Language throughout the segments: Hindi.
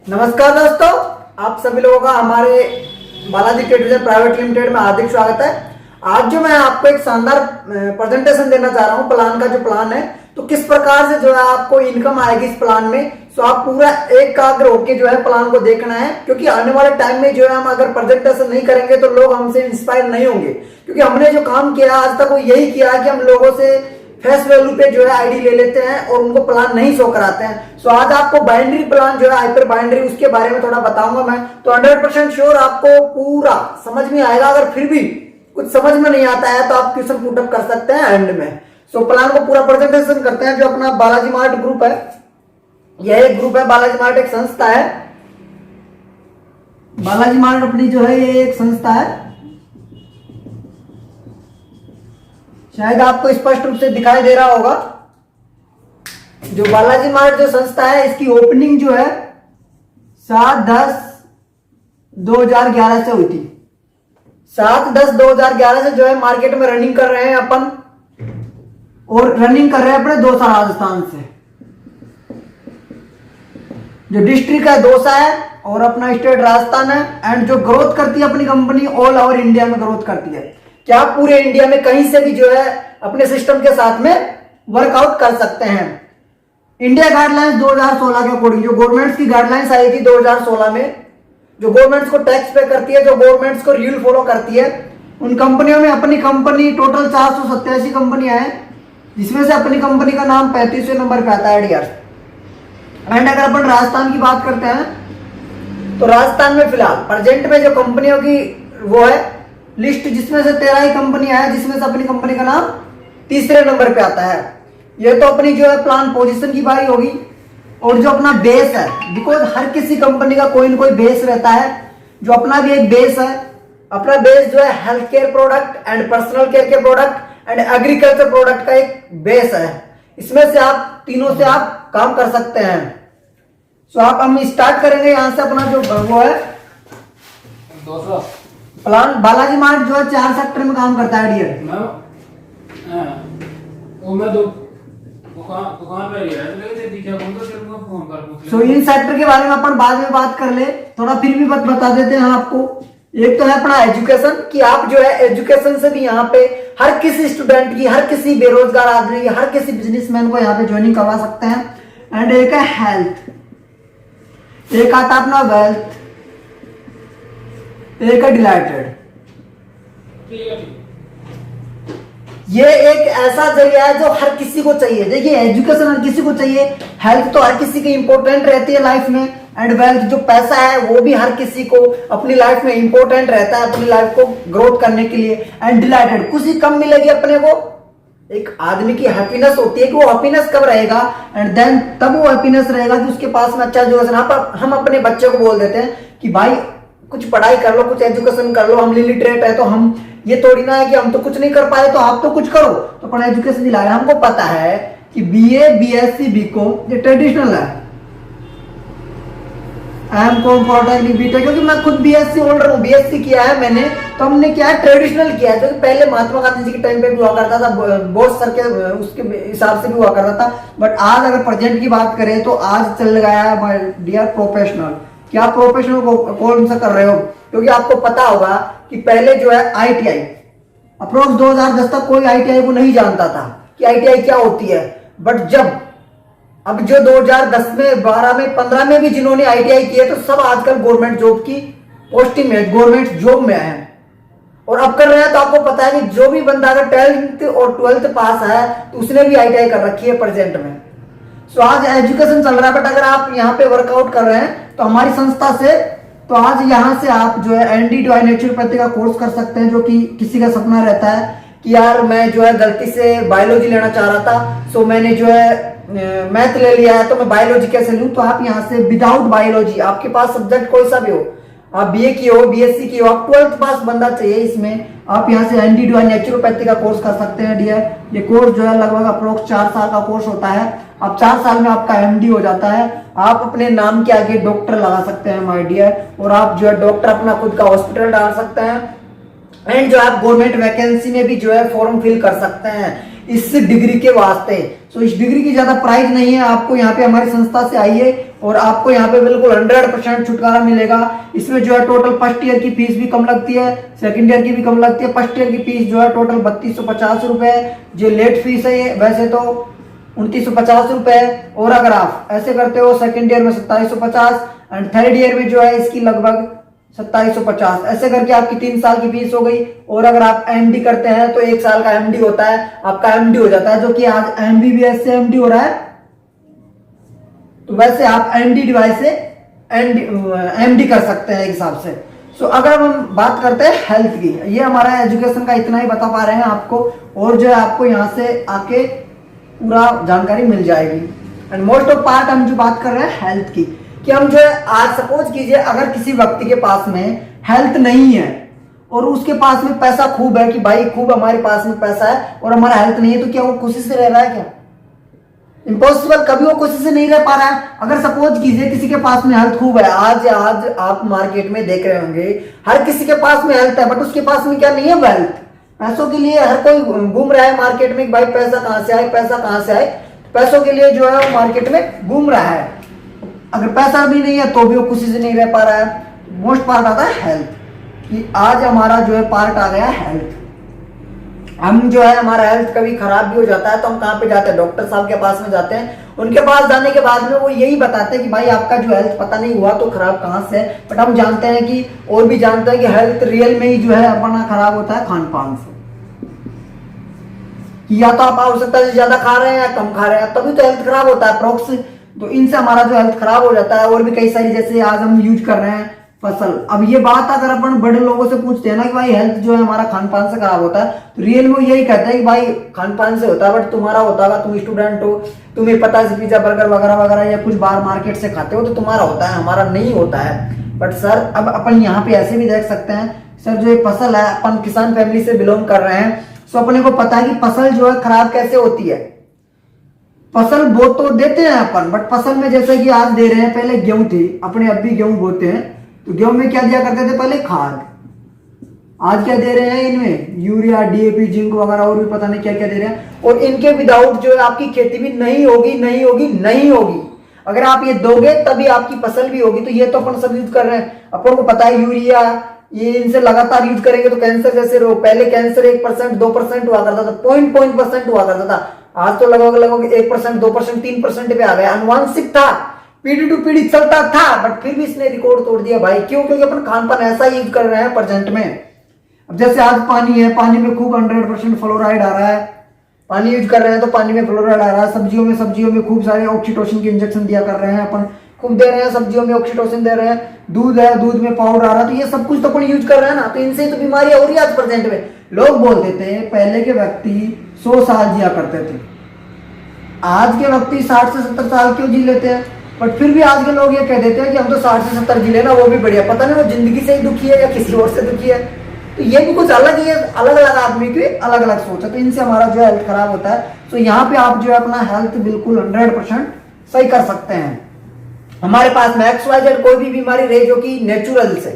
नमस्कार दोस्तों, आप सभी लोगों का हमारे बालाजी टेलीविजन प्राइवेट लिमिटेड में हार्दिक स्वागत है। आज जो मैं आपको एक शानदार प्रेजेंटेशन देना चाह रहा हूँ प्लान का। जो प्लान है तो किस प्रकार से जो है आपको इनकम आएगी इस प्लान में, तो आप पूरा एकाग्र होके जो है प्लान को देखना है, क्योंकि आने वाले टाइम में जो है हम अगर प्रेजेंटेशन नहीं करेंगे तो लोग हमसे इंस्पायर नहीं होंगे। क्योंकि हमने जो काम किया आज तक वो यही किया कि हम लोगों से फेस वैल्यू पे जो है आईडी ले लेते हैं और उनको प्लान नहीं शो कराते हैं। सो आज आपको बाइनरी प्लान जो है हाइपर बाइनरी, उसके बारे में थोड़ा बताऊंगा मैं। तो 100% श्योर आपको पूरा समझ में आएगा। अगर फिर भी कुछ समझ में नहीं आता है तो आप क्वेश्चन पुटअप कर सकते हैं एंड में। सो प्लान को पूरा प्रेजेंटेशन करते हैं। जो अपना बालाजी मार्ट ग्रुप है, यह एक ग्रुप है। बालाजी मार्ट एक संस्था है। बालाजी मार्ट अपनी जो है ये एक संस्था है। शायद आपको स्पष्ट रूप से दिखाई दे रहा होगा। जो बालाजी मार्ट जो संस्था है, इसकी ओपनिंग जो है 7/10/2011 से हुई थी। 7/10/2011 से जो है मार्केट में रनिंग कर रहे हैं अपन, और रनिंग कर रहे हैं अपने दौसा राजस्थान से। जो डिस्ट्रिक्ट है दौसा है और अपना स्टेट राजस्थान है। एंड जो ग्रोथ करती है अपनी कंपनी ऑल ओवर इंडिया में ग्रोथ करती है। क्या पूरे इंडिया में कहीं से भी जो है अपने सिस्टम के साथ में वर्कआउट कर सकते हैं। इंडिया गाइडलाइंस 2016 के अकॉर्डिंग, जो गवर्नमेंट्स की गाइडलाइंस आई थी 2016 में, जो गवर्नमेंट्स को टैक्स पे करती है, जो गवर्नमेंट्स को रूल फॉलो करती है, उन कंपनियों में अपनी कंपनी टोटल 487 कंपनियां हैं, जिसमें से अपनी कंपनी का नाम 35वें नंबर पे आता है डियर। एंड अगर अपन राजस्थान की बात करते हैं तो राजस्थान में फिलहाल प्रेजेंट में जो कंपनियों की वो है लिस्ट, जिसमें से 13 ही कंपनियां हैं, जिसमें से अपनी कंपनी का नाम तीसरे नंबर पे आता है। ये तो अपनी जो है प्लान पोजीशन की बारी होगी। और जो अपना बेस है, बिकॉज हर किसी कंपनी का कोई ना कोई बेस रहता है, जो अपना भी एक बेस है। अपना बेस जो है health care product and personal care के प्रोडक्ट एंड एग्रीकल्चर प्रोडक्ट का एक बेस है। इसमें से आप तीनों से आप काम कर सकते हैं। सो आप हम स्टार्ट करेंगे यहाँ से। अपना जो वो है प्लान बालाजी मार्ट जो है 4 सेक्टर में काम करता है डियर। सो इन सेक्टर के बारे में अपन बाद में बात कर ले, थोड़ा फिर भी बता देते हैं आपको। एक तो है अपना एजुकेशन, कि आप जो है एजुकेशन से भी यहाँ पे हर किसी स्टूडेंट की, हर किसी बेरोजगार आदमी की, हर किसी बिजनेसमैन को यहाँ पे ज्वाइनिंग करवा सकते हैं। एंड एक है हेल्थ, एक आता अपना वेल्थ, एक है डिलाइटेड। ये एक ऐसा जरिया है जो हर किसी को चाहिए। देखिए एजुकेशन हर किसी को चाहिए, हेल्थ तो हर किसी की इंपॉर्टेंट रहती है लाइफ में, एंड वेल्थ जो पैसा है वो भी हर किसी को अपनी लाइफ में इंपॉर्टेंट रहता है अपनी लाइफ को ग्रोथ करने के लिए। एंड डिलाइटेड कुछ ही कम मिलेगी अपने को। एक आदमी की हैप्पीनेस होती है कि वो हैप्पीनेस कब रहेगा, एंड देन तब वो हैप्पीनेस रहेगा कि उसके पास में अच्छा एजुकेशन। हम अपने बच्चे को बोल देते हैं कि भाई कुछ पढ़ाई कर लो, कुछ एजुकेशन कर लो, हम लिटरेट है तो हम ये थोड़ी ना है कि हम तो कुछ नहीं कर पाए तो आप तो कुछ करो। तो अपना एजुकेशन दिलाया। हमको पता है कि बीए, बीएससी, बीकॉम ये ट्रेडिशनल है। बीटेक, क्योंकि मैं खुद बीएससी होल्डर हूँ, बीएससी किया है मैंने। तो हमने क्या है ट्रेडिशनल किया है, जो कि पहले महात्मा गांधी जी के टाइम पे भी हुआ करता था, बोस सर के उसके हिसाब से भी हुआ करता था। बट आज अगर प्रेजेंट की बात करें तो आज चल गया है माय डियर प्रोफेशनल। क्या आप प्रोफेशनल को कौन सा कर रहे हो? क्योंकि आपको पता होगा कि पहले जो है आईटीआई अप्रोक्स 2010 तक कोई आईटीआई को नहीं जानता था कि आईटीआई क्या होती है। बट जब अब जो 2010 में, 12 में, 15 में भी जिन्होंने आईटीआई किए तो सब आजकल गवर्नमेंट जॉब की पोस्टिंग में, गवर्नमेंट जॉब में है और अब कर रहे हैं। तो आपको पता है कि जो भी बंदा अगर 10th और 12th पास है तो उसने भी आईटीआई कर रखी है प्रेजेंट में। सो आज एजुकेशन चल रहा है। बट अगर आप यहाँ पे वर्कआउट कर रहे हैं तो हमारी संस्था से, तो आज यहाँ से आप जो है एनडी नेचुरोपैथी का कोर्स कर सकते हैं। जो कि किसी का सपना रहता है कि यार मैं जो है गलती से बायोलॉजी लेना चाह रहा था, सो मैंने जो है मैथ ले लिया है तो मैं बायोलॉजी कैसे लूं। तो आप यहाँ से विदाउट बायोलॉजी, आपके पास सब्जेक्ट कोई सा भी हो, आप बीए की हो, बीएससी की हो, आप 12th पास बंदा चाहिए इसमें, आप यहाँ से एनडी नेचुरोपैथी का कोर्स कर सकते हैं डियर। ये कोर्स जो है लगभग अप्रोक्स 4 साल का कोर्स होता है। अब 4 साल में आपका एमडी हो जाता है। आप अपने नाम के आगे डॉक्टर लगा सकते हैं माय डियर, और आप जो है डॉक्टर अपना खुद का हॉस्पिटल डाल सकते हैं। एंड जो आप गवर्नमेंट वैकेंसी में भी जो है फॉर्म फिल कर सकते हैं इस डिग्री के वास्ते। सो इस डिग्री की ज्यादा प्राइस नहीं है। आपको यहाँ पे हमारी संस्था से आइए और आपको यहाँ पे बिल्कुल 100% छुटकारा मिलेगा। इसमें जो है टोटल फर्स्ट ईयर की फीस भी कम लगती है, सेकंड ईयर की भी कम लगती है। फर्स्ट ईयर की फीस जो है टोटल 3250 रुपए है, जो लेट फीस है ये वैसे तो 2950 रुपए है। और अगर आप ऐसे करते हो सेकंड ईयर में 2750 एंड थर्ड ईयर में जो है इसकी लगभग 2750, ऐसे करके आपकी 3 साल की फीस हो गई। और अगर आप एमडी करते हैं तो 1 साल का एमडी होता है, आपका एमडी हो जाता है, जो कि आज एमबीबीएस से एमडी हो रहा है, तो वैसे आप एमडी डिवाइस से एमडी कर सकते हैं एक हिसाब से। सो अगर हम बात करते हैं हेल्थ की, ये हमारा एजुकेशन का इतना ही बता पा रहे हैं आपको, और जो है आपको यहाँ से आके पूरा जानकारी मिल जाएगी। एंड मोस्ट ऑफ पार्ट हम जो बात कर रहे हैं हेल्थ की, कि हम जो है आज सपोज कीजिए अगर किसी व्यक्ति के पास में हेल्थ नहीं है और उसके पास में पैसा खूब है, कि भाई खूब हमारे पास में पैसा है और हमारा हेल्थ नहीं है, तो क्या वो खुशी से रह रहा है? क्या इम्पॉसिबल, कभी वो खुशी से नहीं रह पा रहा है। अगर सपोज कीजिए किसी के पास में हेल्थ खूब है, आज आप मार्केट में देख रहे होंगे हर किसी के पास में हेल्थ है, बट उसके पास में क्या नहीं है? वेल्थ। पैसों के लिए हर कोई घूम रहा है मार्केट में, भाई पैसा कहां से आए, पैसा कहां से आए, पैसों के लिए जो है वो मार्केट में घूम रहा है। अगर पैसा भी नहीं है तो भी वो खुशी से नहीं रह पा रहा है। मोस्ट पार्ट आता है हेल्थ, कि आज हमारा जो है पार्ट आ गया हेल्थ। हम जो है हमारा हेल्थ कभी खराब भी हो जाता है तो हम कहाँ पे जाते हैं? डॉक्टर साहब के पास में जाते हैं। उनके पास जाने के बाद में वो यही बताते हैं कि भाई आपका जो हेल्थ पता नहीं हुआ तो खराब कहाँ से है, बट हम जानते हैं कि और भी जानते हैं कि हेल्थ रियल में ही जो है अपना खराब होता है खान पान से, कि या तो आप आवश्यकता से ज्यादा खा रहे हैं या कम खा रहे हैं, तभी तो हेल्थ खराब होता है प्रोक्स। तो इनसे हमारा जो हेल्थ खराब हो जाता है। और भी कई सारी, जैसे आज हम यूज कर रहे हैं फसल। अब ये बात अगर अपन बड़े लोगों से पूछते हैं ना कि भाई हेल्थ जो है हमारा खान पान से खराब होता है, तो रियल में यही कहते हैं कि भाई खान पान से होता है, बट तुम्हारा होता है, तुम स्टूडेंट हो, तुम्हें पता है पिज्जा बर्गर वगैरह वगैरह या कुछ बाहर मार्केट से खाते हो तो तुम्हारा होता है, हमारा नहीं होता है। बट सर अब अपन यहाँ पे ऐसे भी देख सकते हैं सर, जो ये फसल है, अपन किसान फैमिली से बिलोंग कर रहे हैं, सो अपने को पता है कि फसल जो है खराब कैसे होती है। फसल बो तो देते हैं अपन, बट फसल में जैसे कि आज दे रहे हैं, पहले गेहूं थी अपने, अब भी गेहूं बोते हैं, तो गेहूं में क्या दिया करते थे पहले? खाद। आज क्या दे रहे हैं इनमें? यूरिया, डीएपी, जिंक वगैरह और भी पता नहीं क्या क्या दे रहे हैं। और इनके विदाउट जो है आपकी खेती भी नहीं होगी, नहीं होगी, नहीं होगी। अगर आप ये दोगे तभी आपकी फसल भी होगी। तो ये तो अपन सब यूज कर रहे हैं, अपन को पता है यूरिया, ये इनसे लगातार यूज करेंगे तो कैंसर जैसे रोग, पहले कैंसर 1%, 2% हुआ करता था, पॉइंट परसेंट हुआ करता था, आज तो लगभग 1%, 2%, 3% पे आ गया। अनुवांशिक था, पीढ़ी टू पीढ़ी चलता था, बट फिर भी इसने रिकॉर्ड तोड़ दिया भाई। क्यों? क्योंकि अपन खान पान ऐसा यूज कर रहे हैं प्रेजेंट में। अब जैसे आज पानी है, पानी में खूब 100% फ्लोराइड आ रहा है, पानी यूज कर रहे हैं तो पानी में फ्लोराइड आ रहा है। सब्जियों में खूब सारे ऑक्सीटोसिन के इंजेक्शन दिया कर रहे हैं अपन, खूब दे रहे हैं सब्जियों में ऑक्सीटोसिन दे रहे हैं। दूध है, दूध में पाउडर आ रहा है, तो ये सब कुछ तो अपन यूज कर रहे हैं ना, तो इनसे तो बीमारियां हो रही है आज प्रेजेंट में। लोग बोल देते हैं पहले के व्यक्ति 100 साल जिया करते थे, आज के व्यक्ति 60 से 70 साल क्यों जी लेते हैं? बट फिर भी आज के लोग ये कह देते हैं कि हम तो 60 से 70 जी लेना, वो भी बढ़िया। पता नहीं वो जिंदगी से ही दुखी है या किसी और से दुखी है। तो ये भी कुछ अलग ही है, अलग अलग आदमी की अलग अलग सोच है, तो इनसे हमारा जो हेल्थ खराब होता है। तो यहाँ पे आप जो है अपना हेल्थ बिल्कुल 100% सही कर सकते हैं। हमारे पास में XYZ कोई भी बीमारी रहे जो कि नेचुरल से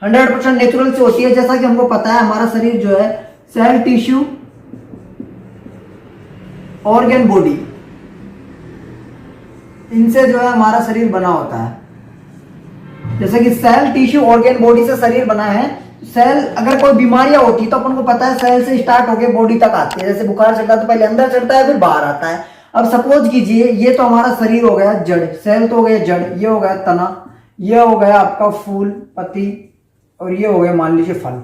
100% नेचुरल से होती है। जैसा कि हमको पता है हमारा शरीर जो है सेल, टिश्यू, ऑर्गन, बॉडी, इनसे जो है हमारा शरीर बना होता है। जैसे कि सेल, टिश्यू, ऑर्गन, बॉडी से शरीर बना है। सेल, अगर कोई बीमारियां होती तो अपन को पता है सेल से स्टार्ट होकर बॉडी तक आती है। जैसे बुखार चढ़ता है तो पहले अंदर चढ़ता है फिर बाहर आता है। अब सपोज कीजिए ये तो हमारा शरीर हो गया जड़, सेल तो हो गया जड़, ये हो गया तना, ये हो गया आपका फूल, पत्ती, और ये हो गया मान लीजिए फल।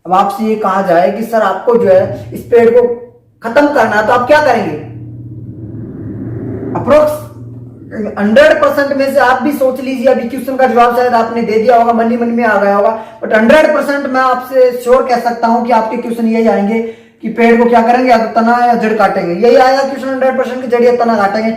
अब आपसे ये कहा जाए कि सर आपको जो है इस पेड़ को खत्म करना है तो आप क्या करेंगे? अप्रोक्स 100% में से आप भी सोच लीजिए, अभी क्वेश्चन का जवाब शायद आपने दे दिया होगा, मन ही मन में आ गया होगा, बट 100% मैं आपसे श्योर कह सकता हूं कि आपके क्वेश्चन यही आएंगे कि पेड़ को क्या करेंगे, या तो तना या जड़ काटेंगे। यही आएगा क्वेश्चन 100% की, जड़ या तना काटेंगे।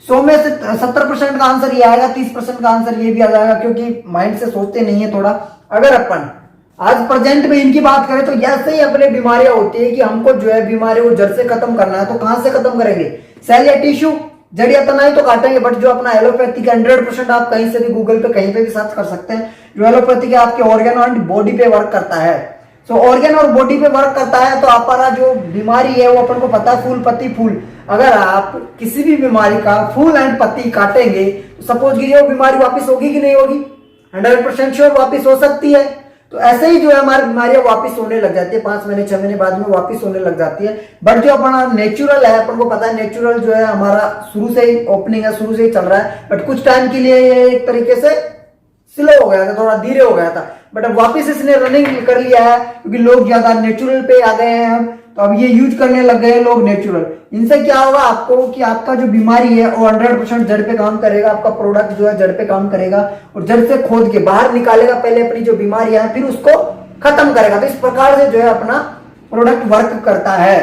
100 में से 70% का आंसर ये आएगा, 30% का आंसर ये भी आ जाएगा, क्योंकि माइंड से सोचते नहीं है थोड़ा। अगर अपन आज प्रेजेंट में इनकी बात करें तो ऐसे ही अपने बीमारियां होती है कि हमको जो है बीमारी को जड़ से खत्म करना है, तो कहां से खत्म करेंगे? सेल या टिश्यू, जड़ या तना ही तो काटेंगे। बट जो अपना एलोपैथी का 100% आप कहीं से भी गूगल पे कहीं पे भी सर्च कर सकते हैं, जो एलोपैथी का आपके ऑर्गन और बॉडी पे वर्क करता है। सो ऑर्गन और बॉडी पे वर्क करता है तो हमारा जो बीमारी है वो अपन को पता है फूल, पत्ती, फूल। अगर आप किसी भी बीमारी का फूल एंड पत्ती काटेंगे सपोज कीजिए वो बीमारी वापस होगी कि नहीं होगी, 100% श्योर वापस हो सकती है। तो ऐसे ही जो है हमारी बीमारियां वापस होने लग जाती है, 5 महीने 6 महीने बाद में वापस होने लग जाती है। बट जो अपना नेचुरल है, अपन को पता है नेचुरल जो है हमारा शुरू से ही ओपनिंग है, शुरू से ही चल रहा है। बट कुछ टाइम के लिए ये एक तरीके से स्लो हो गया था, थोड़ा धीरे हो गया था, बट अब वापस इसने रनिंग कर लिया है क्योंकि लोग ज्यादा नेचुरल पे आ गए हैं अब, तो अब ये यूज करने लग गए हैं लोग नेचुरल। इनसे क्या होगा आपको कि आपका जो बीमारी है वो 100% जड़ पे काम करेगा, आपका प्रोडक्ट जो है जड़ पे काम करेगा और जड़ से खोद के बाहर निकालेगा पहले अपनी जो बीमारियां है, फिर उसको खत्म करेगा। तो इस प्रकार से जो है अपना प्रोडक्ट वर्क करता है।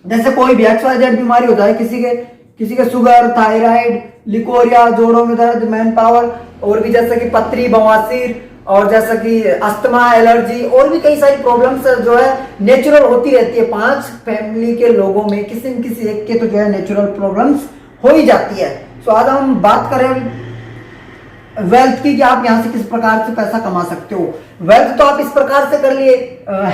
जैसे कोई भी XYZ बीमारी हो जाए, किसी के शुगर, थायराइड, लिकोरिया, जोड़ों में दर्द, मैन पावर, और भी जैसे कि पथरी, बवासीर, और जैसा कि अस्थमा, एलर्जी, और भी कई सारी प्रॉब्लम्स जो है नेचुरल होती रहती है। 5 फैमिली के लोगों में किसी न किसी एक के तो जो है नेचुरल प्रॉब्लम्स हो ही जाती है। सो आज हम बात करें वेल्थ की कि आप यहाँ से किस प्रकार से पैसा कमा सकते हो। वेल्थ तो आप इस प्रकार से कर लिए,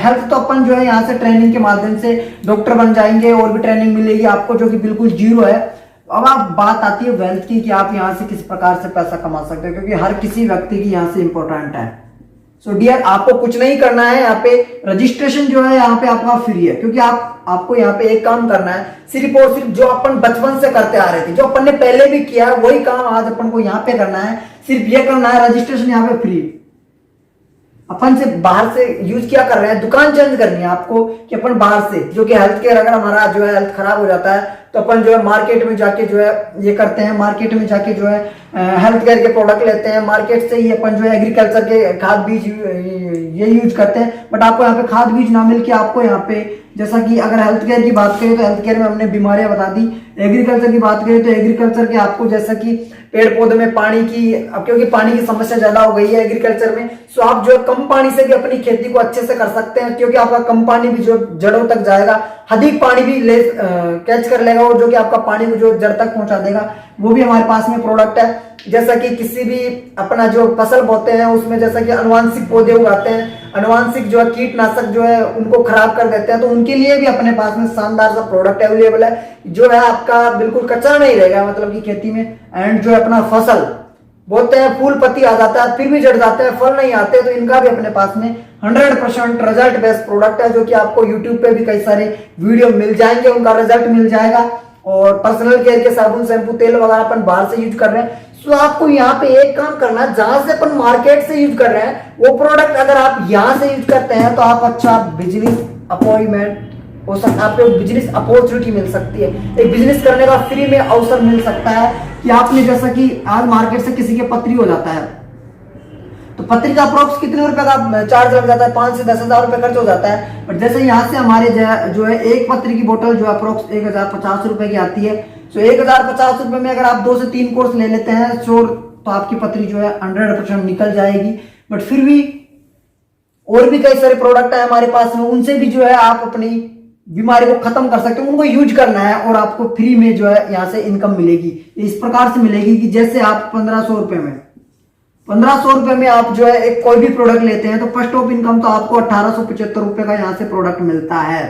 हेल्थ तो अपन जो है यहाँ से ट्रेनिंग के माध्यम से डॉक्टर बन जाएंगे और भी ट्रेनिंग मिलेगी आपको जो कि बिल्कुल जीरो है। अब आप बात आती है वेल्थ की कि आप यहाँ से किस प्रकार से पैसा कमा सकते हो, क्योंकि हर किसी व्यक्ति की यहाँ से इंपॉर्टेंट है। सो डियर, आपको कुछ नहीं करना है, यहाँ पे रजिस्ट्रेशन जो है यहाँ पे आपका फ्री है, क्योंकि आपको यहाँ पे एक काम करना है, सिर्फ और सिर्फ जो अपन बचपन से करते आ रहे थे, जो अपन ने पहले भी किया है वही काम आज अपन को यहाँ पे करना है। सिर्फ ये करना है, रजिस्ट्रेशन यहाँ पे फ्री। अपन से बाहर से यूज क्या कर रहे हैं, दुकान चेंज करनी है आपको कि अपन बाहर से, जो कि हेल्थ केयर, अगर हमारा जो है हेल्थ खराब हो जाता है तो अपन जो है मार्केट में जाके जो है ये करते हैं, मार्केट में जाके जो है हेल्थ केयर के प्रोडक्ट लेते हैं, मार्केट से ही अपन जो है एग्रीकल्चर के खाद बीज ये यूज करते हैं। बट आपको यहाँ पे खाद बीज ना मिल के आपको यहाँ पे, जैसा कि अगर हेल्थ केयर की बात करें तो हेल्थ केयर में हमने बीमारियां बता दी, एग्रीकल्चर की बात करें तो एग्रीकल्चर के आपको जैसा कि पेड़ पौधे में पानी की, अब क्योंकि पानी की समस्या ज्यादा हो गई है एग्रीकल्चर में, सो आप जो है कम पानी से भी अपनी खेती को अच्छे से कर सकते हैं, क्योंकि आपका कम पानी भी जो जड़ों तक जाएगा, अधिक पानी भी ले कैच कर लेगा और जो कि आपका पानी को जो जड़ तक पहुंचा देगा, वो भी हमारे पास में प्रोडक्ट है। जैसा कि किसी भी अपना जो फसल बोते हैं उसमें जैसा कि अनुवांशिक पौधे उगाते हैं, अनुवांशिक जो है कीटनाशक जो है उनको खराब कर देते हैं, तो उनके लिए भी अपने पास में शानदार सा प्रोडक्ट अवेलेबल है, जो है आपका बिल्कुल कच्चा नहीं रहेगा, मतलब कि खेती में। एंड जो है अपना फसल बोलते हैं, फूल पत्ती आ जाता है फिर भी जड़ जाते हैं, फल नहीं आते, तो इनका भी अपने पास में 100% रिजल्ट बेस्ड प्रोडक्ट है, जो कि आपको यूट्यूब पे भी कई सारे वीडियो मिल जाएंगे, उनका रिजल्ट मिल जाएगा। और पर्सनल केयर के साबुन, शैम्पू, तेल वगैरह अपन बाहर से यूज कर रहे हैं, तो आपको यहाँ पे एक काम करना है, जहां से अपन मार्केट से यूज कर रहे हैं वो प्रोडक्ट अगर आप यहाँ से यूज करते हैं तो आप अच्छा बिजनेस अपॉइंटमेंट हो सकता है, आपको बिजनेस अपॉर्चुनिटी मिल सकती है, एक बिजनेस करने का फ्री में अवसर मिल सकता है कि आपने जैसा कि आज मार्केट से किसी के पत्री हो जाता है तो पत्री का अप्रोक्स कितने रुपए का चार्ज लग जाता है, 5 से 10 हजार रुपए खर्च हो जाता है। बट जैसे यहाँ से हमारे जो है एक पत्री की बोतल जो अप्रोक्स 1050 रुपए की आती है, तो 1050 रुपए में अगर आप 2 से 3 कोर्स ले लेते हैं श्योर, तो आपकी पत्री जो है 100% निकल जाएगी। बट फिर भी और भी कई सारे प्रोडक्ट है हमारे पास में, उनसे भी जो है आप अपनी बीमारी को खत्म कर सकते हो, उनको यूज करना है और आपको फ्री में जो है यहाँ से इनकम मिलेगी। इस प्रकार से मिलेगी कि जैसे आप 1500 रुपए में 1500 रुपए में आप जो है एक कोई भी प्रोडक्ट लेते हैं तो फर्स्ट ऑफ इनकम तो आपको 1875 रुपए का यहाँ से प्रोडक्ट मिलता है,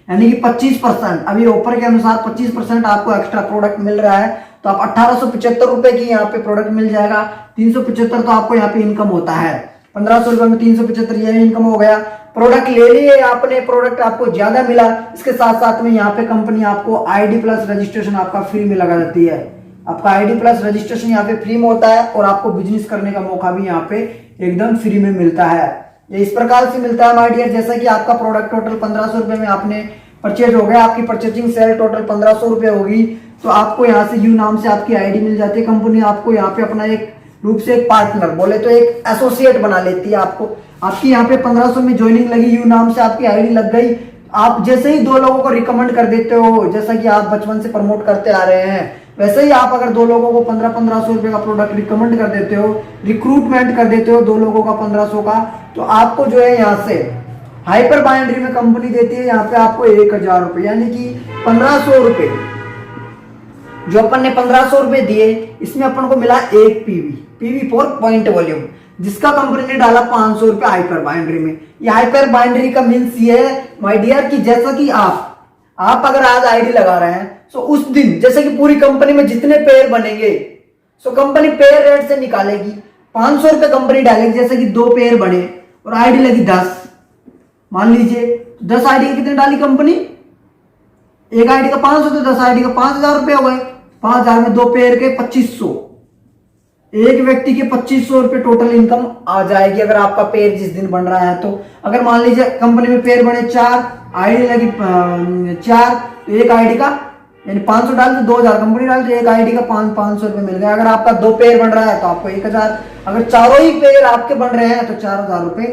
यानी कि 25%, अभी ऑफर के अनुसार 25% आपको एक्स्ट्रा प्रोडक्ट मिल रहा है, तो आप 1875 रुपए की यहाँ पे प्रोडक्ट मिल जाएगा। 375 तो आपको यहाँ पे इनकम होता है, 1500 रुपए में 375 ये इनकम हो गया। प्रोडक्ट ले लिए आपने, प्रोडक्ट आपको ज्यादा मिला, इसके साथ साथ में यहाँ पे कंपनी आपको ID प्लस रजिस्ट्रेशन आपका फ्री में लगा देती है। आपका ID प्लस रजिस्ट्रेशन यहाँ पे फ्री में होता है और आपको बिजनेस करने का मौका भी यहाँ पे एकदम फ्री में मिलता है। ये इस प्रकार से मिलता है माय डियर, जैसा कि आपका प्रोडक्ट टोटल 1500 रुपए में आपने परचेज हो गया, आपकी परचेजिंग सेल टोटल 1500 रुपए होगी, तो आपको यहाँ से यू नाम से आपकी ID मिल जाती है। कंपनी आपको यहाँ पे अपना एक रूप से एक पार्टनर, बोले तो एक एसोसिएट बना लेती है आपको। आपकी यहाँ पे 1500 में ज्वाइनिंग लगी, यू नाम से आपकी ID लग गई, आप जैसे ही 2 लोगों को रिकमेंड कर देते हो, जैसा कि आप बचपन से प्रमोट करते आ रहे हैं, वैसे ही आप अगर 2 लोगों को 1500 रुपए का प्रोडक्ट रिकमेंड कर देते हो, रिक्रूटमेंट कर देते हो 2 लोगों का 1500 का, तो आपको जो है यहाँ से हाइपर बाइंड्री में कंपनी देती है यहाँ पे आपको 1000 रुपए, यानी कि 1500 रुपए जो अपन ने 1500 रुपए दिए, इसमें अपन को मिला एक पीवी फॉर पॉइंट वॉल्यूम, जिसका कंपनी ने डाला 500 रुपए हाइपर बाइंड्री में। ये हाइपर बाइंड्री का मीन्स ये है माय डियर कि जैसा कि आप अगर आज ID लगा रहे हैं, तो उस दिन जैसे कि पूरी कंपनी में जितने पेयर बनेंगे सो कंपनी पेयर रेट से निकालेगी, 500 रुपए कंपनी डालेगी, जैसे कि 2 पेयर बने और आईडी लगी 10, मान लीजिए 10 आईडी की कितने डाली कंपनी, एक आईडी का 500, तो 10 आईडी का 5000 रुपए हो गए, 5000 में 2 पेयर के 2500, एक व्यक्ति के 2500 रुपए टोटल इनकम आ जाएगी अगर आपका पेयर जिस दिन बन रहा है तो। अगर मान लीजिए कंपनी में पेयर बने 4, आईडी लगी 4, तो एक आईडी का यानी 500 डाल तो 2000 कंपनी डाल, तो एक आईडी का 500 रुपए मिल गया। अगर आपका 2 पेयर बन रहा है तो आपको 1000, अगर चारों ही पेयर आपके बन रहे हैं तो 4000 रुपए,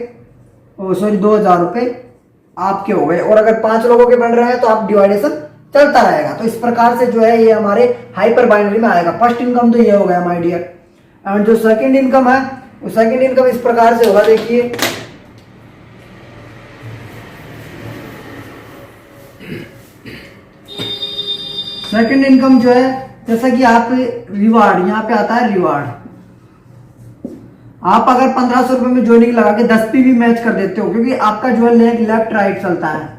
सॉरी 2000 रुपए आपके हो गए। और अगर 5 लोगों के बन रहे हैं तो आप डिवाइडेशन चलता रहेगा। तो इस प्रकार से जो है ये हमारे हाइपर बाइनरी में आएगा। फर्स्ट इनकम तो ये हो गया माय डियर। एंड जो सेकंड इनकम है, वो सेकंड इनकम इस प्रकार से होगा, देखिए सेकंड इनकम जो है, जैसा कि आप रिवार्ड, यहाँ पे आता है रिवार्ड, आप अगर 1500 रुपए में ज्वाइनिंग लगा के 10 पीवी मैच कर देते हो, क्योंकि आपका जो है लेग लेफ्ट राइट चलता है,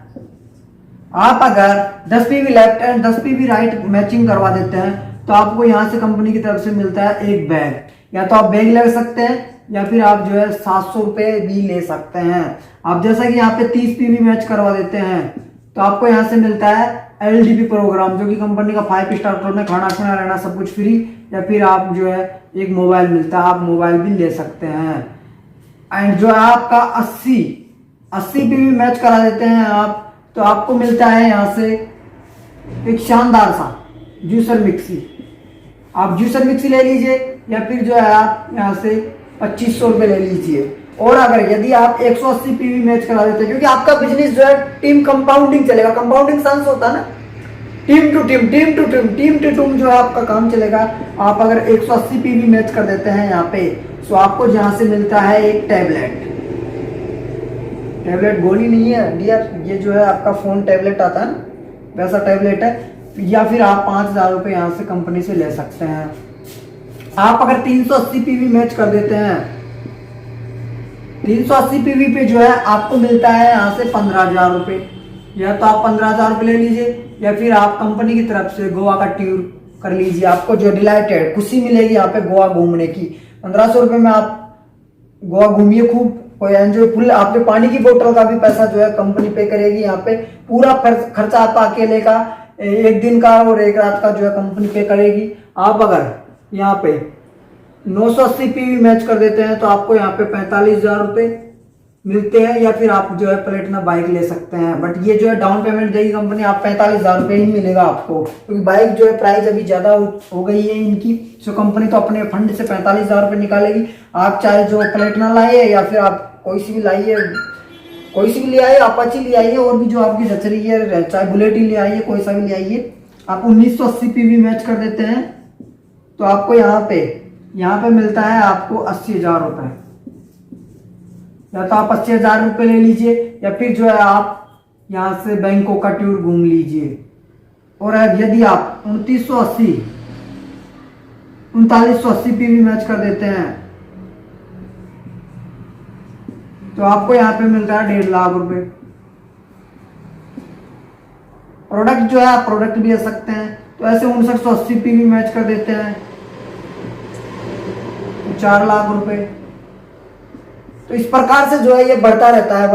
आप अगर 10 PV left and 10 PV right matching करवा देते हैं तो आपको यहाँ से कंपनी की तरफ से मिलता है एक बैग। या तो आप बैग ले सकते हैं या फिर आप जो है 700 रुपए भी ले सकते हैं। आप जैसा कि यहाँ पे 30 पीवी मैच करवा देते हैं तो आपको यहाँ से मिलता है LDP प्रोग्राम, जो कि कंपनी का 5 स्टार होटल में खाना पीना रहना सब कुछ फ्री, या फिर आप जो है एक मोबाइल मिलता है, आप मोबाइल भी ले सकते हैं। एंड जो है आपका 80 पीवी मैच करा देते हैं आप, तो आपको मिलता है यहाँ से एक शानदार सा जूसर मिक्सी। आप जूसर मिक्सी ले लीजिए या फिर जो है आप यहाँ से 2500 रुपए ले लीजिए। और अगर यदि आप 180 पीवी मैच करा देते हैं, क्योंकि आपका बिजनेस जो है टीम कंपाउंडिंग चलेगा, कंपाउंडिंग सेंस होता है ना, team to team, team to team, team to team जो है आपका काम चलेगा। आप अगर 180 पीवी मैच कर देते हैं यहाँ पे, तो आपको यहाँ से मिलता है एक टैबलेट। टैबलेट गोली नहीं है डियर, ये जो है आपका फोन टैबलेट आता है ना, वैसा टैबलेट है। या फिर आप 5000 रुपए यहाँ से कंपनी से ले सकते हैं। आप अगर 380 पीवी मैच कर देते हैं, 380 पीवी पे जो है आपको मिलता है यहाँ से 15000 रुपए। या तो आप 15000 रुपए ले लीजिए या फिर आप कंपनी की तरफ से गोवा का टूर कर लीजिए। आपको जो डिलाइटेड खुशी मिलेगी यहाँ पे गोवा घूमने की, 1500 रुपए में आप गोवा घूमिए खूब, कोई एंजॉय फुल। आपके पानी की बोतल का भी पैसा जो है कंपनी पे करेगी। यहाँ पे पूरा खर्चा आपका अकेले का, एक दिन का और एक रात का जो है कंपनी पे करेगी। आप अगर यहाँ पे 980 पीवी मैच कर देते हैं तो आपको यहाँ पे 45,000 रुपए मिलते हैं। या फिर आप जो है प्लेटिना बाइक ले सकते हैं, बट ये जो है डाउन पेमेंट देगी कंपनी, आप 45,000 रुपए ही मिलेगा आपको, क्योंकि बाइक जो है प्राइस अभी ज्यादा हो गई है इनकी। सो कंपनी तो अपने फंड से 45,000 रुपए निकालेगी। आप चाहे जो प्लेटिना लाइए या फिर आप कोई सी भी लाइए, कोई सी भी ले आइए, अपाची ले आइए, और भी जो आपकी जच रही है, चाहे बुलेट ही ले आइए, कोई सा भी ले आइए। आप 1980 पीवी मैच कर देते हैं तो आपको यहाँ पे मिलता है आपको 80,000 रुपए। या तो आप 80,000 रुपए ले लीजिए या फिर जो है आप यहाँ से बैंकों का टूर घूम लीजिए। और यदि आप 3980 पीवी मैच कर देते हैं तो आपको यहाँ पे मिलता है 1.5 लाख रुपए। प्रोडक्ट जो है आप प्रोडक्ट भी ले सकते हैं, तो ऐसे 5980 पीवी मैच कर देते हैं तो 4 लाख रुपए। तो इस प्रकार से जो है ये बढ़ता रहता है।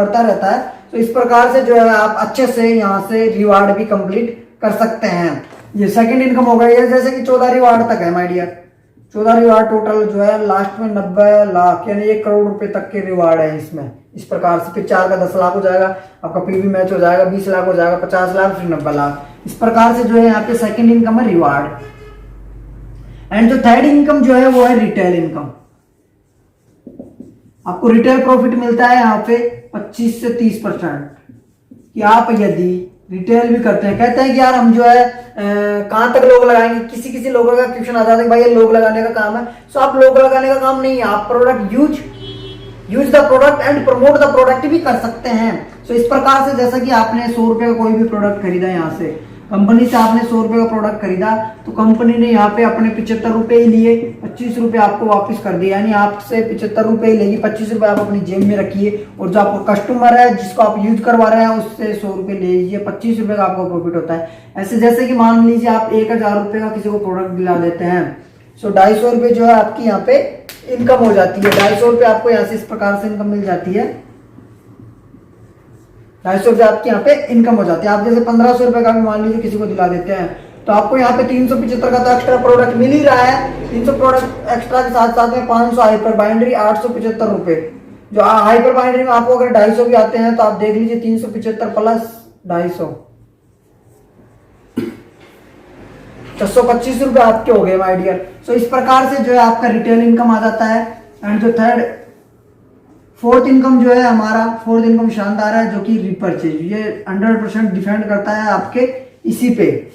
तो इस प्रकार से जो है आप अच्छे से यहाँ से रिवार्ड भी कंप्लीट कर सकते हैं। ये सेकंड इनकम हो गई है, जैसे कि 14 रिवार्ड तक है माय डियर। 14 रिवार्ड टोटल जो है लास्ट में 90 लाख यानी 1 करोड़ रुपए तक के रिवार्ड है इसमें। इस प्रकार से फिर 4 का 10 लाख हो जाएगा, आपका पीवी मैच हो जाएगा, 20 लाख हो जाएगा, 50 लाख, फिर 90 लाख। इस प्रकार से जो है यहाँ पे सेकंड इनकम है रिवार्ड। एंड जो थर्ड इनकम जो है वो है रिटेल इनकम। आपको रिटेल प्रॉफिट मिलता है यहाँ पे 25 से 30%। कि आप यदि रिटेल भी करते हैं, कहते हैं कि यार हम जो है कहां तक लोग लगाएंगे, किसी लोगों का क्वेश्चन आता है कि भाई ये लोग लगाने का काम है। सो आप लोग लगाने का काम नहीं है, आप product use the product and promote the product भी कर सकते हैं। सो इस प्रकार से जैसा कि आपने 100 रुपए का कोई भी प्रोडक्ट खरीदा, यहाँ से कंपनी से आपने 100 रुपए का प्रोडक्ट खरीदा, तो कंपनी ने यहाँ पे अपने 75 रुपए ही लिए, 25 रुपए आपको वापस कर दिए, यानी आपसे 75 रुपए ही लेगी, 25 रुपए आप अपनी जेब में रखिए। और जो आपको कस्टमर है जिसको आप यूज करवा रहे हैं उससे 100 रुपए ले लीजिए, 25 रुपए का आपको प्रॉफिट होता है। ऐसे जैसे कि मान लीजिए आप 1000 रुपए का किसी को प्रोडक्ट दिला देते हैं, सो 250 रुपये जो है आपकी यहाँ पे इनकम हो जाती है। 250 रुपये आपको यहाँ से इस प्रकार से इनकम मिल जाती है। 250 रुपये आपके यहाँ पे इनकम हो जाती है। आप जैसे 1500 रुपये का भी मान लीजिए किसी को दिला देते हैं तो आपको यहाँ पे 375 का तो एक्स्ट्रा प्रोडक्ट मिल ही रहा है। 300 प्रोडक्ट एक्स्ट्रा के साथ साथ में 500 हाइपर बाइंड्री 875 रुपये। जो हाइपर बाइंड्री में आपको अगर 250 भी आते हैं तो आप देख लीजिए 375 प्लस 250 625 रुपये आपके हो गए माय डियर। सो इस प्रकार से जो है आपका रिटेल इनकम आ जाता है। एंड जो फोर्थ इनकम जो है हमारा, फोर्थ इनकम शानदार है जो कि रिपर्चेज। ये 100% डिपेंड करता है आपके इसी पे,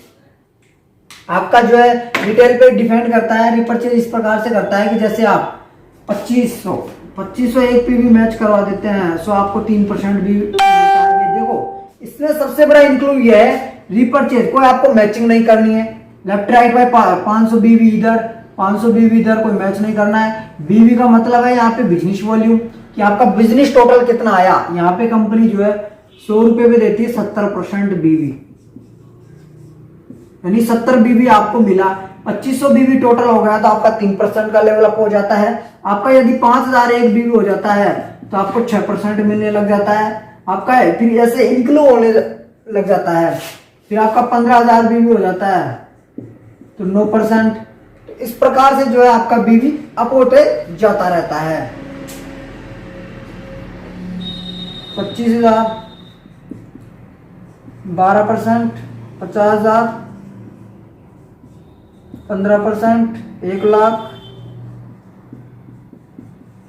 आपका जो है रिटेल पे डिपेंड करता है। रिपर्चेज इस प्रकार से करता है कि जैसे आप 2500 एक पे भी मैच करवा देते हैं सो आपको 3% भी मिलता है। देखो इसमें सबसे बड़ा इंक्लूड ये है रिपर्चेज। कोई आपको मैचिंग नहीं करनी है, लेफ्ट राइट बाय 500 बीवी इधर 500 बीवी इधर, कोई मैच नहीं करना है। बीवी का मतलब है यहाँ पे बिजनेस वॉल्यूम, कि आपका बिजनेस टोटल कितना आया। यहाँ पे कंपनी जो है 100 रुपए पे देती है 70% बीवी, यानी 70 बीवी आपको मिला। 2500 बीवी टोटल हो गया तो आपका 3% का लेवल अप हो जाता है। आपका यदि 5000 एक बीवी हो जाता है तो आपको 6% मिलने लग जाता है आपका। फिर ऐसे इंक्लूड होने लग जाता है। फिर आपका 15000 बीवी हो जाता है तो 9%। तो इस प्रकार से जो है आपका बीवी अप होते जाता रहता है। 25,000 12%, 50,000 15%, 1,00,000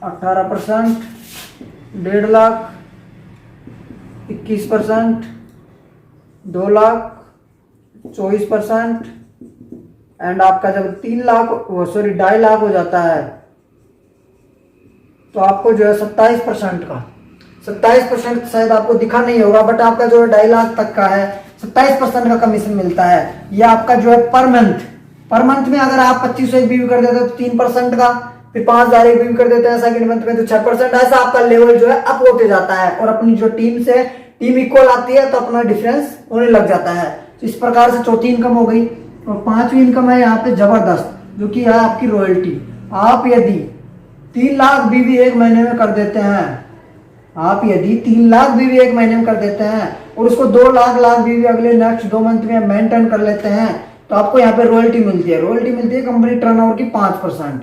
18%, 1,50,000 21%, 2,00,000 24%। एंड आपका जब 2.5 लाख हो जाता है तो आपको जो है 27% का 27% शायद आपको दिखा नहीं होगा, बट आपका जो है 2.5 लाख तक का है 27% का कमीशन मिलता है। यह आपका जो है पर मंथ में अगर आप 2500 एक बीवी कर देते हो तो 3% का, फिर 5000 एक बीवी कर देते हैं सेकंड मंथ में तो 6%। ऐसा आपका लेवल जो है अप होते जाता है और अपनी जो टीम इक्वल आती है तो अपना डिफरेंस होने लग जाता है। तो इस प्रकार से चौथी इनकम हो गई। और पांचवी इनकम है यहाँ पे जबरदस्त, जो कि है आपकी रॉयल्टी। आप यदि 3 लाख बीवी एक महीने में कर देते हैं, आप यदि 3 लाख बीवी एक महीने में कर देते हैं और उसको 2 लाख बीवी अगले नेक्स्ट 2 मंथ में मेंटेन कर लेते हैं तो आपको यहाँ पे रॉयल्टी मिलती है। रॉयल्टी मिलती है कंपनी टर्नओवर की 5%।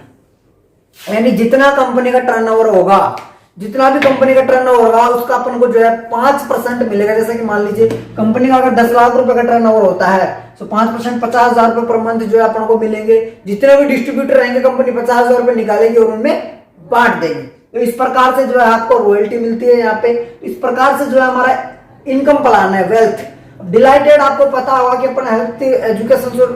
यानी जितना कंपनी का टर्नओवर होगा, जितना भी कंपनी का टर्नओवर होगा उसका अपन को जो है 5% मिलेगा। जैसे कि मान लीजिए कंपनी का अगर 10 लाख रुपए का टर्नओवर होता है तो 5% 50,000 रुपए पर मंथ जो है अपन को मिलेंगे। जितने भी डिस्ट्रीब्यूटर रहेंगे कंपनी 50,000 रुपए निकालेगी और उनमें बांट देगी। तो इस प्रकार से जो है आपको रॉयल्टी मिलती है यहाँ पे। इस प्रकार से जो है हमारा इनकम प्लान है वेल्थ डिलाइटेड। आपको पता होगा कि अपन हेल्थ एजुकेशन जो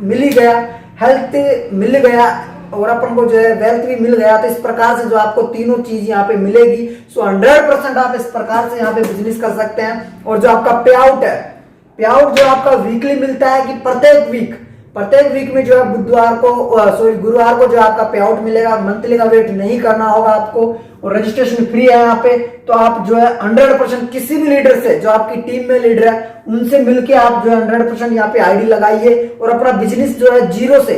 मिल ही गया, हेल्थ मिल गया और अपन को जो है वेल्थ भी मिल गया। तो इस प्रकार से जो आपको तीनों चीज यहाँ पे मिलेगी। सो 100% आप इस प्रकार से यहाँ पे बिजनेस कर सकते हैं। और जो आपका पे आउट है, पे आउट जो आपका वीकली मिलता है कि प्रत्येक वीक में जो है गुरुवार को जो आपका पे आउट मिलेगा। मंथली का वेट नहीं करना होगा आपको और रजिस्ट्रेशन फ्री है यहाँ पे। तो आप जो है 100% किसी भी लीडर से, जो आपकी टीम में लीडर है उनसे मिलके आप जो है 100% यहाँ पे आईडी लगाइए और अपना बिजनेस जो है जीरो से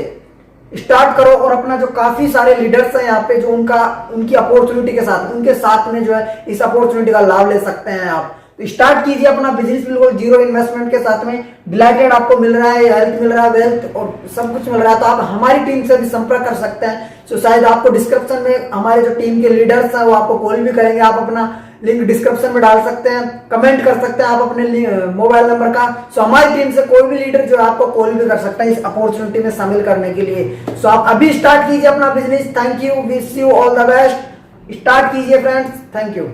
स्टार्ट करो। और अपना जो काफी सारे लीडर्स हैं यहाँ पे जो उनकी अपॉर्चुनिटी के साथ, उनके साथ में जो है इस अपॉर्चुनिटी का लाभ ले सकते हैं आप। तो स्टार्ट कीजिए अपना बिजनेस बिल्कुल जीरो इन्वेस्टमेंट के साथ में। डिलाइटेड आपको मिल रहा है, हेल्थ मिल रहा है, वेल्थ और सब कुछ मिल रहा है। तो आप हमारी टीम से भी संपर्क कर सकते हैं। तो शायद आपको डिस्क्रिप्शन में हमारे जो टीम के लीडर्स हैं वो आपको कॉल भी करेंगे। आप अपना लिंक डिस्क्रिप्शन में डाल सकते हैं, कमेंट कर सकते हैं आप अपने मोबाइल नंबर का। सो हमारी टीम से कोई भी लीडर जो है आपको कॉल भी कर सकता है इस अपॉर्चुनिटी में शामिल करने के लिए। सो आप अभी स्टार्ट कीजिए अपना business. Thank you, wish you all the best. Start कीजिए फ्रेंड्स, थैंक यू।